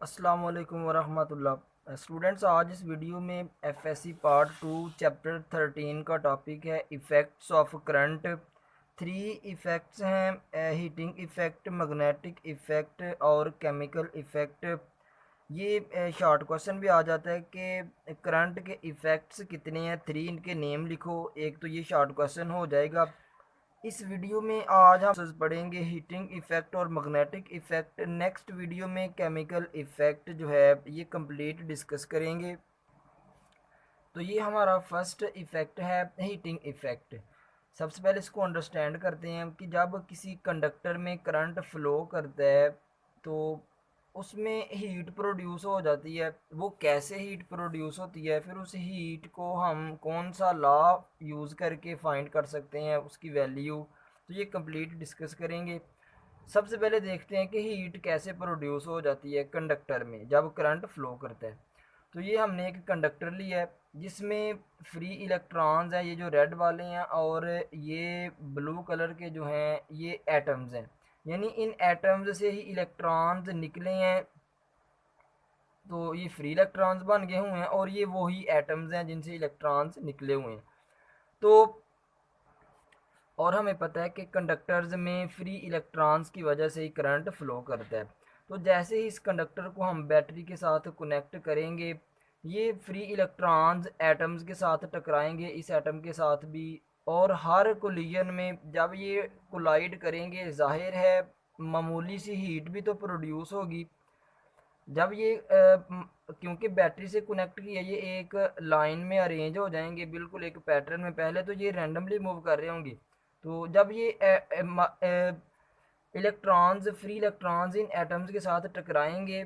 अस्सलाम वालेकुम वरहमतुल्लाह। स्टूडेंट्स, आज इस वीडियो में एफएससी पार्ट 2 चैप्टर 13 का टॉपिक है effects of current. Three effects हैं, हीटिंग इफ़ेक्ट, मैग्नेटिक इफ़ेक्ट और केमिकल इफ़ेक्ट। ये शॉर्ट क्वेश्चन भी आ जाता है कि करंट के इफ़ेक्ट्स कितने हैं, थ्री इनके नेम लिखो। एक तो ये शॉर्ट क्वेश्चन हो जाएगा। इस वीडियो में आज हम पढ़ेंगे हीटिंग इफ़ेक्ट और मैग्नेटिक इफ़ेक्ट। नेक्स्ट वीडियो में केमिकल इफ़ेक्ट जो है ये कंप्लीट डिस्कस करेंगे। तो ये हमारा फर्स्ट इफ़ेक्ट है हीटिंग इफ़ेक्ट। सबसे पहले इसको अंडरस्टैंड करते हैं कि जब किसी कंडक्टर में करंट फ्लो करता है तो उसमें हीट प्रोड्यूस हो जाती है। वो कैसे हीट प्रोड्यूस होती है, फिर उस हीट को हम कौन सा लॉ यूज़ करके फाइंड कर सकते हैं, उसकी वैल्यू। तो ये कंप्लीट डिस्कस करेंगे। सबसे पहले देखते हैं कि हीट कैसे प्रोड्यूस हो जाती है कंडक्टर में जब करंट फ्लो करता है। तो ये हमने एक कंडक्टर लिया है जिसमें फ्री इलेक्ट्रॉन्स हैं, ये जो रेड वाले हैं, और ये ब्लू कलर के जो हैं ये एटम्स हैं। यानी इन एटम्स से ही इलेक्ट्रॉन्स निकले हैं, तो ये फ्री इलेक्ट्रॉन्स बन गए हुए हैं, और ये वही एटम्स हैं जिनसे इलेक्ट्रॉन्स निकले हुए हैं। तो और हमें पता है कि कंडक्टर्स में फ्री इलेक्ट्रॉन्स की वजह से ही करंट फ्लो करता है। तो जैसे ही इस कंडक्टर को हम बैटरी के साथ कनेक्ट करेंगे, ये फ्री इलेक्ट्रॉन्स एटम्स के साथ टकराएंगे, इस एटम के साथ भी। और हर कोलिजन में जब ये कोलाइड करेंगे, जाहिर है मामूली सी हीट भी तो प्रोड्यूस होगी। जब ये क्योंकि बैटरी से कनेक्ट किया, ये एक लाइन में अरेंज हो जाएंगे बिल्कुल एक पैटर्न में। पहले तो ये रैंडमली मूव कर रहे होंगे। तो जब ये electrons, free electrons in atoms के साथ टकराएंगे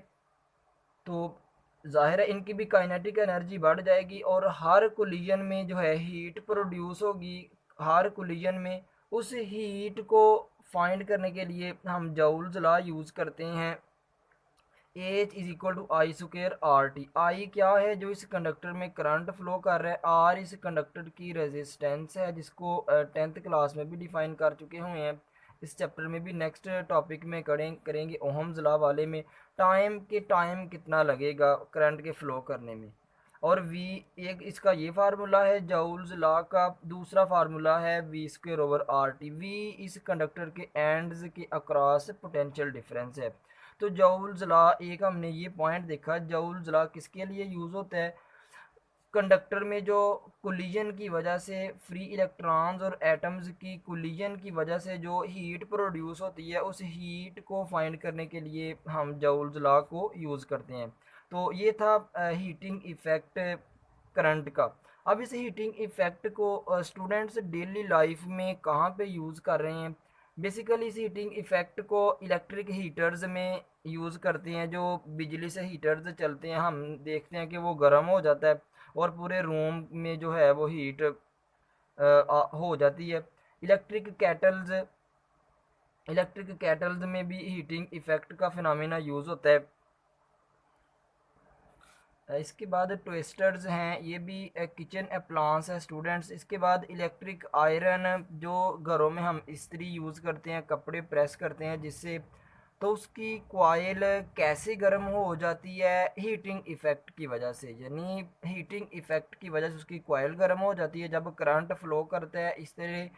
तो जाहिर है इनकी भी काइनेटिक एनर्जी बढ़ जाएगी, और हर कोलिजन में जो है हीट प्रोड्यूस होगी। हर कोलिजन में उस हीट को फाइंड करने के लिए हम जूल्स लॉ यूज़ करते हैं। H is equal to I square R T. I क्या है, जो इस कंडक्टर में करंट फ्लो कर रहा है। आर इस कंडक्टर की रेजिस्टेंस है, जिसको 10th क्लास में भी डिफाइन कर चुके हुए हैं। इस चैप्टर में भी नेक्स्ट टॉपिक में करेंगे ओहम्स लॉ वाले में। टाइम कितना लगेगा करंट के फ्लो करने में। और वी, एक इसका ये फार्मूला है जूल्स लॉ का। दूसरा फार्मूला है V square over R T. V इस कंडक्टर के एंड्स के अक्रॉस पोटेंशियल डिफरेंस है। तो जूल्स लॉ, एक हमने ये पॉइंट देखा, जूल्स लॉ किसके लिए यूज़ होता है। कंडक्टर में जो कोलिजन की वजह से फ्री इलेक्ट्रॉन्स और एटम्स की कोलिजन की वजह से जो हीट प्रोड्यूस होती है, उस हीट को फाइंड करने के लिए हम जूल्स लॉ को यूज़ करते हैं। तो ये था हीटिंग इफ़ेक्ट करंट का। अब इस हीटिंग इफ़ेक्ट को स्टूडेंट्स डेली लाइफ में कहाँ पे यूज़ कर रहे हैं। बेसिकली इस हीटिंग इफ़ेक्ट को इलेक्ट्रिक हीटर्स में यूज़ करते हैं। जो बिजली से हीटर्स चलते हैं, हम देखते हैं कि वो गर्म हो जाता है और पूरे रूम में जो है वो हीट हो जाती है। इलेक्ट्रिक कैटल्स इलेक्ट्रिक कैटल्स में भी हीटिंग इफ़ेक्ट का फिनोमेना यूज़ होता है। इसके बाद ट्विस्टर्स हैं, ये भी किचन अप्लायंस है स्टूडेंट्स। इसके बाद इलेक्ट्रिक आयरन, जो घरों में हम इस्त्री यूज़ करते हैं, कपड़े प्रेस करते हैं जिससे, तो उसकी कॉइल कैसे गर्म हो जाती है हीटिंग इफ़ेक्ट की वजह से। यानी हीटिंग इफ़ेक्ट की वजह से उसकी कॉइल गर्म हो जाती है जब करंट फ्लो करता है। इस तरह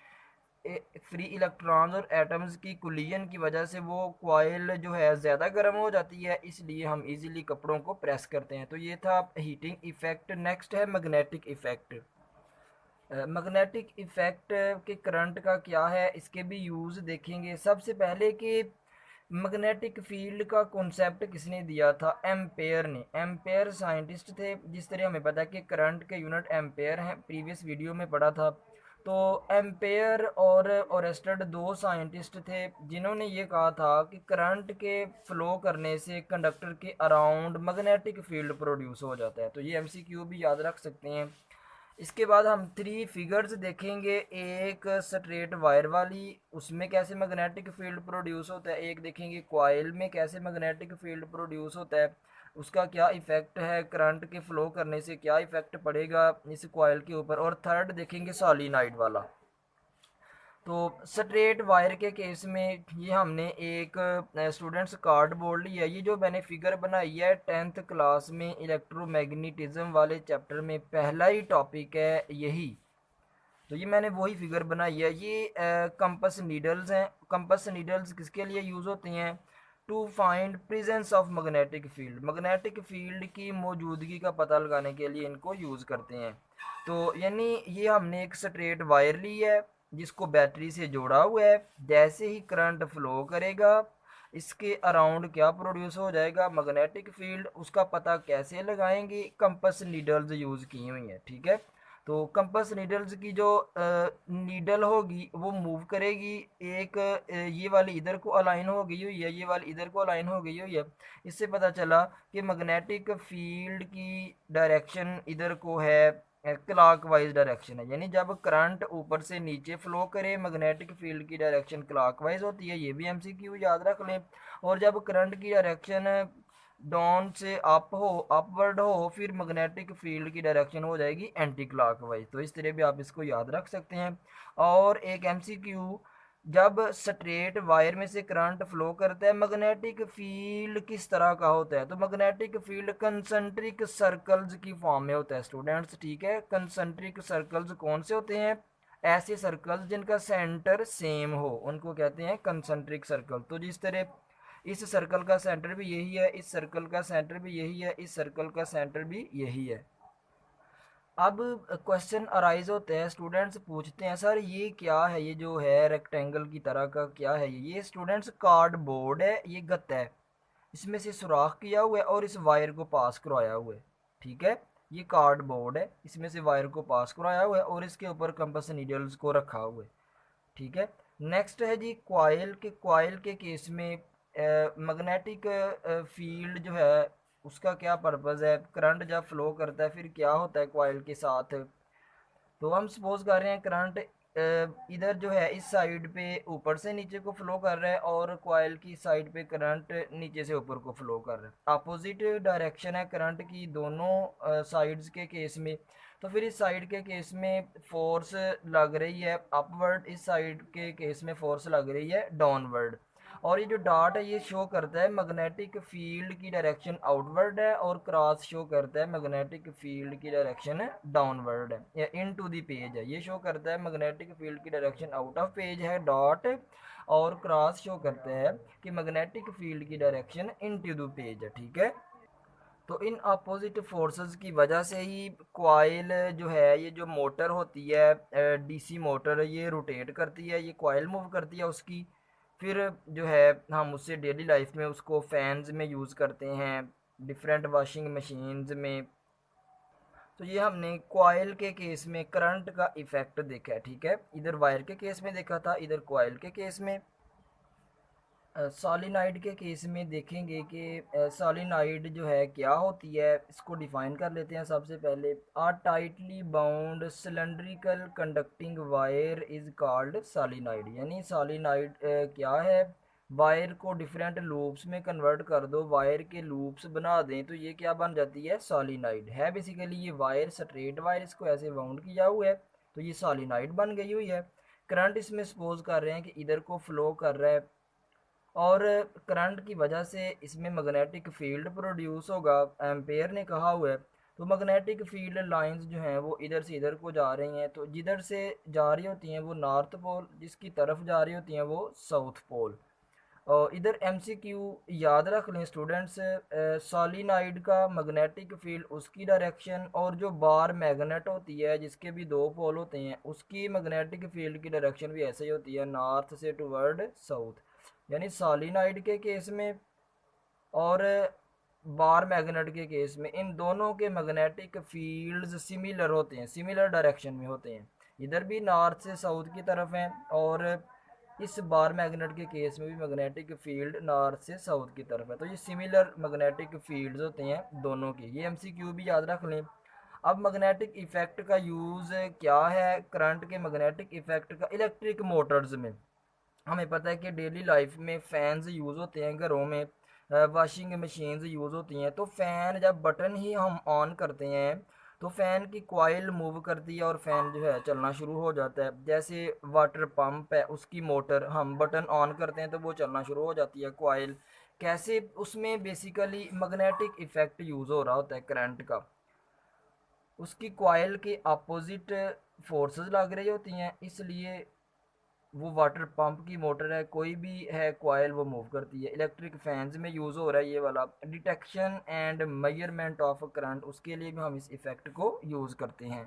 फ्री इलेक्ट्रॉन्स और एटम्स की कोलिजन की वजह से वो कॉइल जो है ज़्यादा गर्म हो जाती है, इसलिए हम इजीली कपड़ों को प्रेस करते हैं। तो ये था हीटिंग इफ़ेक्ट। नेक्स्ट है मैग्नेटिक इफ़ेक्ट। मैग्नेटिक इफ़ेक्ट के करंट का क्या है, इसके भी यूज़ देखेंगे। सबसे पहले कि मैग्नेटिक फील्ड का कॉन्सेप्ट किसने दिया था, एम्पेयर ने। एम्पेयर साइंटिस्ट थे। जिस तरह हमें पता है कि करंट के यूनिट एम्पेयर हैं, प्रीवियस वीडियो में पढ़ा था। तो एम्पेयर और ओरेस्टेड दो साइंटिस्ट थे जिन्होंने ये कहा था कि करंट के फ्लो करने से कंडक्टर के अराउंड मैग्नेटिक फील्ड प्रोड्यूस हो जाता है। तो ये एमसीक्यू भी याद रख सकते हैं। इसके बाद हम थ्री फिगर्स देखेंगे। एक स्ट्रेट वायर वाली, उसमें कैसे मैग्नेटिक फील्ड प्रोड्यूस होता है। एक देखेंगे कॉइल में कैसे मैग्नेटिक फील्ड प्रोड्यूस होता है, उसका क्या इफ़ेक्ट है, करंट के फ्लो करने से क्या इफ़ेक्ट पड़ेगा इस कॉइल के ऊपर। और थर्ड देखेंगे सॉलिनॉइड वाला। तो स्ट्रेट वायर के केस में ये हमने एक स्टूडेंट्स कार्ड बोर्ड लिया। ये जो मैंने फिगर बनाई है 10th क्लास में इलेक्ट्रोमैग्नेटिज्म वाले चैप्टर में पहला ही टॉपिक है यही। तो ये मैंने वही फिगर बनाई है। ये कंपस नीडल्स हैं। कंपस नीडल्स किसके लिए यूज़ होती हैं? To find presence of magnetic field. Magnetic field की मौजूदगी का पता लगाने के लिए इनको यूज़ करते हैं। तो यानी ये हमने एक स्ट्रेट वायर ली है जिसको बैटरी से जोड़ा हुआ है। जैसे ही करंट फ्लो करेगा इसके अराउंड क्या प्रोड्यूस हो जाएगा? Magnetic field. उसका पता कैसे लगाएंगे? कंपस नीडल्स यूज़ की हुई हैं, ठीक है। तो कंपस नीडल्स की जो नीडल होगी वो मूव करेगी। एक ये वाली इधर को अलाइन हो गई हुई है, ये वाली इधर को अलाइन हो गई हुई है। इससे पता चला कि मैग्नेटिक फील्ड की डायरेक्शन इधर को है, क्लॉक वाइज डायरेक्शन है। यानी जब करंट ऊपर से नीचे फ्लो करे मैग्नेटिक फील्ड की डायरेक्शन क्लॉक वाइज होती है। ये भी एमसीक्यू याद रख लें। और जब करंट की डायरेक्शन डाउन से अप हो, अपवर्ड हो, फिर मैग्नेटिक फील्ड की डायरेक्शन हो जाएगी एंटी क्लॉकवाइज। तो इस तरह भी आप इसको याद रख सकते हैं। और एक एमसीक्यू, जब स्ट्रेट वायर में से करंट फ्लो करता है मैग्नेटिक फील्ड किस तरह का होता है? तो मैग्नेटिक फील्ड कंसंट्रिक सर्कल्स की फॉर्म में होता है स्टूडेंट्स, ठीक है। कंसंट्रिक सर्कल्स कौन से होते हैं? ऐसे सर्कल्स जिनका सेंटर सेम हो उनको कहते हैं कंसंट्रिक सर्कल। तो जिस तरह इस सर्कल का सेंटर भी यही है, इस सर्कल का सेंटर भी यही है, इस सर्कल का सेंटर भी यही है। अब क्वेश्चन अराइज होते हैं, स्टूडेंट्स पूछते हैं सर ये क्या है? ये जो है रेक्टेंगल की तरह का क्या है? ये स्टूडेंट्स कार्डबोर्ड है, ये गत्ता है। इसमें से सुराख किया हुआ है और इस वायर को पास करवाया हुआ है, ठीक है। ये कार्डबोर्ड है, इसमें से वायर को पास करवाया हुआ है और इसके ऊपर कंपास नीडल्स को रखा हुआ है, ठीक है। नेक्स्ट है जी कॉइल के केस में मैग्नेटिक फील्ड जो है उसका क्या पर्पज़ है? करंट जब फ्लो करता है फिर क्या होता है कॉइल के साथ? तो हम सपोज कर रहे हैं करंट इधर जो है इस साइड पे ऊपर से नीचे को फ्लो कर रहा है और कॉइल की साइड पे करंट नीचे से ऊपर को फ्लो कर रहा है। अपोजिट डायरेक्शन है करंट की दोनों साइड्स के केस में। तो फिर इस साइड के केस में फोर्स लग रही है अपवर्ड, इस साइड के केस में फोर्स लग रही है डाउनवर्ड। और ये जो डॉट है ये शो करता है मैग्नेटिक फील्ड की डायरेक्शन आउटवर्ड है और क्रॉस शो करता है मैग्नेटिक फील्ड की डायरेक्शन डाउनवर्ड है या इन टू दी पेज है। ये शो करता है मैग्नेटिक फील्ड की डायरेक्शन आउट ऑफ पेज है डॉट, और क्रॉस शो करता है कि मैग्नेटिक फील्ड की direction into the page है, ठीक है। तो इन अपोजिट फोर्सेस की वजह से ही कॉइल जो है ये जो मोटर होती है डीसी मोटर, ये रोटेट करती है, ये कॉइल मूव करती है उसकी। फिर जो है हम उससे डेली लाइफ में उसको फैंस में यूज़ करते हैं, डिफरेंट वॉशिंग मशीन्स में। तो ये हमने कॉइल के केस में करंट का इफेक्ट देखा है, ठीक है। इधर वायर के केस में देखा था, इधर कॉइल के केस में। सॉलिनाइड के केस में देखेंगे कि सॉलिनाइड जो है क्या होती है, इसको डिफाइन कर लेते हैं सबसे पहले। A tightly bound cylindrical conducting wire is called solenoid. यानी सॉलिनाइड क्या है? वायर को डिफरेंट लूप्स में कन्वर्ट कर दो, वायर के लूप्स बना दें तो ये क्या बन जाती है? सॉलिनाइड है। बेसिकली ये वायर स्ट्रेट वायर, इसको ऐसे बाउंड किया हुआ है तो ये सॉलिनाइड बन गई हुई है। करंट इसमें सपोज कर रहे हैं कि इधर को फ्लो कर रहा है और करंट की वजह से इसमें मैग्नेटिक फील्ड प्रोड्यूस होगा, एम्पेयर ने कहा हुआ है। तो मैग्नेटिक फील्ड लाइंस जो हैं वो इधर से इधर को जा रही हैं, तो जिधर से जा रही होती हैं वो नॉर्थ पोल, जिसकी तरफ जा रही होती हैं वो साउथ पोल। और इधर एमसीक्यू याद रख लें स्टूडेंट्स, सॉलिनाइड का मैग्नेटिक फील्ड उसकी डायरेक्शन और जो बार मैग्नेट होती है जिसके भी दो पोल होते हैं उसकी मैग्नेटिक फील्ड की डायरेक्शन भी ऐसे ही होती है, नॉर्थ से टुवर्ड साउथ। यानी सॉलिनाइड के केस में और बार मैग्नेट के केस में इन दोनों के मैग्नेटिक फील्ड्स सिमिलर होते हैं, सिमिलर डायरेक्शन में होते हैं। इधर भी नॉर्थ से साउथ की तरफ हैं और इस बार मैग्नेट के केस में भी मैग्नेटिक फील्ड नॉर्थ से साउथ की तरफ है। तो ये सिमिलर मैग्नेटिक फील्ड्स होते हैं दोनों के। ये एमसीक्यू भी याद रख लें। अब मैग्नेटिक इफेक्ट का यूज़ क्या है? करंट के मैग्नेटिक इफेक्ट का इलेक्ट्रिक मोटर्स में हमें पता है कि डेली लाइफ में फ़ैन्स यूज़ होते हैं घरों में, वॉशिंग मशीन्स यूज़ होती हैं। तो फ़ैन जब बटन ही हम ऑन करते हैं तो फ़ैन की कॉइल मूव करती है और फ़ैन जो है चलना शुरू हो जाता है। जैसे वाटर पंप है, उसकी मोटर हम बटन ऑन करते हैं तो वो चलना शुरू हो जाती है कॉइल। कैसे, उसमें बेसिकली मैग्नेटिक इफ़ेक्ट यूज़ हो रहा होता है करंट का। उसकी कॉइल के अपोजिट फोर्सेस लग रही होती हैं, इसलिए वो वाटर पंप की मोटर है, कोई भी है कॉइल वो मूव करती है। इलेक्ट्रिक फैंस में यूज़ हो रहा है ये वाला। Detection and measurement of current, उसके लिए भी हम इस इफ़ेक्ट को यूज़ करते हैं।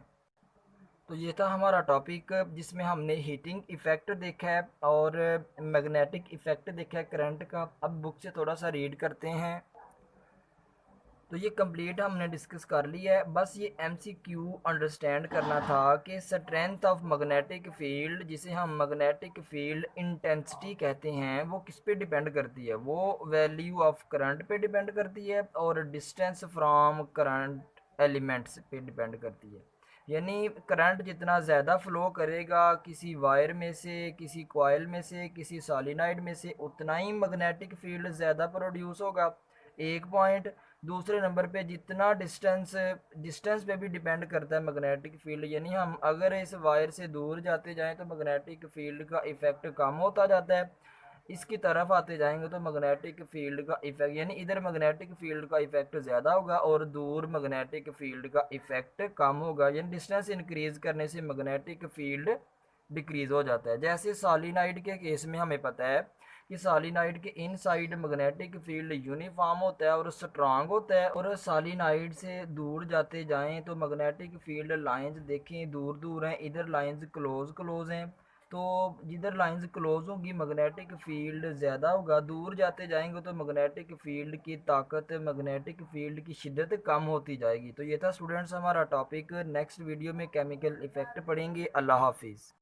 तो ये था हमारा टॉपिक जिसमें हमने हीटिंग इफ़ेक्ट देखा है और मैग्नेटिक इफ़ेक्ट देखा है करंट का। अब बुक से थोड़ा सा रीड करते हैं। तो ये कंप्लीट हमने डिस्कस कर लिया है। बस ये एमसीक्यू अंडरस्टैंड करना था कि स्ट्रेंथ ऑफ मैग्नेटिक फील्ड, जिसे हम मैग्नेटिक फील्ड इंटेंसिटी कहते हैं, वो किस पे डिपेंड करती है? वो वैल्यू ऑफ करंट पे डिपेंड करती है और डिस्टेंस फ्रॉम करंट एलिमेंट्स पे डिपेंड करती है। यानी करंट जितना ज़्यादा फ्लो करेगा किसी वायर में से, किसी कॉइल में से, किसी सॉलिनॉइड में से, उतना ही मैग्नेटिक फील्ड ज़्यादा प्रोड्यूस होगा। एक पॉइंट। दूसरे नंबर पे जितना डिस्टेंस डिस्टेंस पे भी डिपेंड करता है मैग्नेटिक फील्ड। यानी हम अगर इस वायर से दूर जाते जाएं तो मैग्नेटिक फील्ड का इफ़ेक्ट कम होता जाता है, इसकी तरफ आते जाएंगे तो मैग्नेटिक फील्ड का इफेक्ट, यानी इधर मैग्नेटिक फील्ड का इफेक्ट ज़्यादा होगा और दूर मैग्नेटिक फील्ड का इफेक्ट कम होगा। यानी डिस्टेंस इंक्रीज करने से मैग्नेटिक फील्ड डिक्रीज हो जाता है। जैसे सॉलिनॉइड के केस में हमें पता है कि सॉलिनॉइड के इनसाइड मैग्नेटिक फील्ड यूनिफॉर्म होता है और स्ट्रांग होता है, और सॉलिनॉइड से दूर जाते जाएं तो मैग्नेटिक फील्ड लाइंस देखें दूर दूर हैं, इधर लाइंस क्लोज क्लोज हैं। तो जिधर लाइंस क्लोज होंगी मैग्नेटिक फील्ड ज़्यादा होगा, दूर जाते जाएंगे तो मैग्नेटिक फील्ड की ताकत, मैग्नेटिक फील्ड की शिद्दत कम होती जाएगी। तो ये था स्टूडेंट्स हमारा टॉपिक। नेक्स्ट वीडियो में केमिकल इफ़ेक्ट पढ़ेंगे। अल्लाह हाफिज़।